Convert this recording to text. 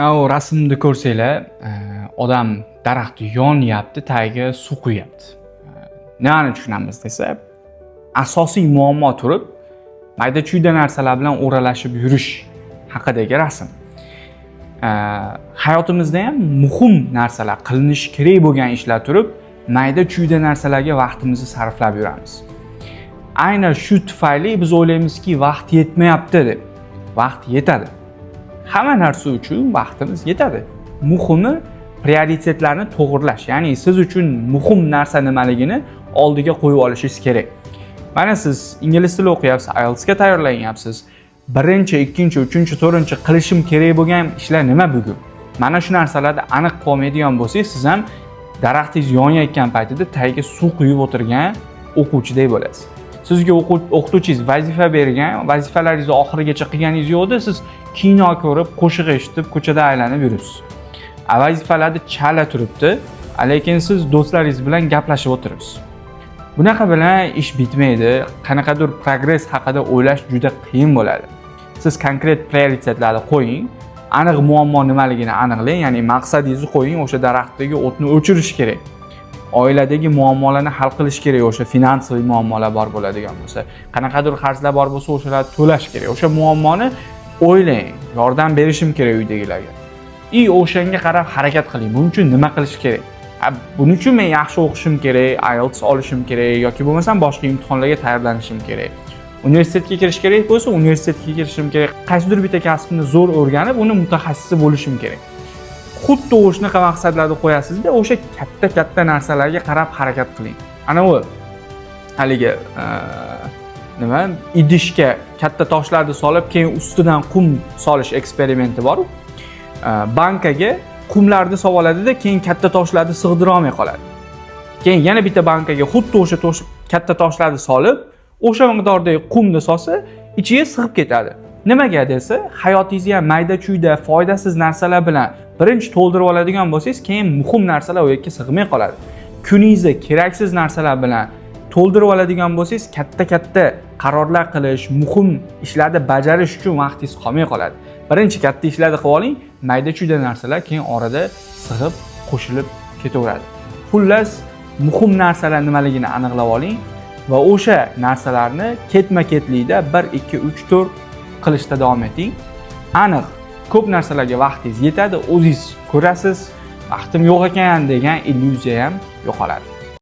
U rasmni ko'rsanglar, odam daraxtni yonyapti, tagiga suv quyapti. Nimani tushunamiz desa, asosiy muammo turib, mayda-chuyda narsalar bilan o'ralashib yurish haqidagi rasm. Hayotimizda ham muhim narsalar, qilinishi kerak bo'lgan ishlar turib, mayda-chuyda narsalarga vaqtimizni sarflab yuramiz. Aynan shu tufayli biz o'ylaymizki, vaqt yetmayapti deb. Vaqt yetadi. Hamma narsa uchun vaqtimiz yetadi. Muhimi prioritetlarni to'g'irlash, ya'ni siz uchun muhim narsa nimaligini oldiga qo'yib olishingiz kerak. Mana siz ingliz tili o'qiyapsiz, IELTS ga tayyorlanyapsiz. Birinchi, ikkinchi, uchinchi, to'rtinchi qilishim kerak bo'lgan ishlar nima bugun? Mana shu narsalarda aniq qolmaydigan bo'lsangiz, siz ham daraxtingiz yonayotgan paytida tagiga suv quyib o'tirgan o'quvchidek bo'lasiz. Sizga o'qituvchingiz vazifa bergan, vazifalaringizni oxirigacha qilganingiz yo'qda, siz kino ko'rib, qo'shiq eshitib, ko'chada aylanib yuribsiz. Vazifalarni chala turibdi, lekin siz do'stlaringiz bilan gaplashib o'tiribsiz. Bunaqa bilan ish bitmaydi. Qanaqadir progress haqida o'ylash juda qiyin bo'ladi. Siz konkret prioritetlarni qo'ying, aniq muammo nimaligini aniqlang, ya'ni maqsadingizni qo'ying, o'sha daraxtdagi o'tni o'chirish kerak. Oiladagi muammolarni hal qilish kerak, o'sha finansiy muammolar bor bo'ladigan bo'lsa, qanaqadir qarzlar bor bo'lsa, o'shalarni to'lash kerak. O'sha muammoni o'ylang, yordam berishim kerak uydagilarga. O'shanga qarab harakat qiling. Buning uchun nima qilish kerak? Buning uchun men yaxshi o'qishim kerak, IELTS olishim kerak yoki bo'lmasam boshqa imtihonlarga tayyorlanishim kerak. Universitetga kirish kerak bo'lsa, universitetga kirishim kerak. Qaysidir bitta kasbni zo'r o'rganib, uni mutaxassisi bo'lishim kerak. Xuddi o'shanaqa maqsadlarni qo'yasizda, o'sha katta narsalarga qarab harakat qiling. Ana u haligi idishga katta toshlarni solib, keyin ustidan qum solish eksperimenti bor. Bankaga qumlarni sovoladida, keyin katta toshlarni sig'dira olmay qoladi. Keyin yana bitta bankaga xuddi o'sha katta toshlarni solib, o'sha miqdordagi qumni solsa, ichiga sig'ib ketadi. Nimaga desa, hayotingizni ham mayda-chuyda, foydasiz narsalar bilan birinchi to'ldirib oladigan bo'lsangiz, keyin muhim narsalar u yerga sig'may qoladi. Kuningizni keraksiz narsalar bilan to'ldirib oladigan bo'lsangiz, katta qarorlar qilish, muhim ishlarni bajarish uchun vaqtingiz qolmay qoladi. Birinchi katta ishlarni qilib oling, mayda-chuyda narsalar keyin orada sig'ib, qo'shilib ketaveradi. Xullas, muhim narsalar nimaligini aniqlab oling va o'sha narsalarni ketma-ketlikda 1 2 3 4 qilishda davom eting. Aniq ko'p narsalarga vaqtingiz yetadi, o'zingiz ko'rasiz, vaqtim yo'q ekan degan illyuziya ham yo'qoladi.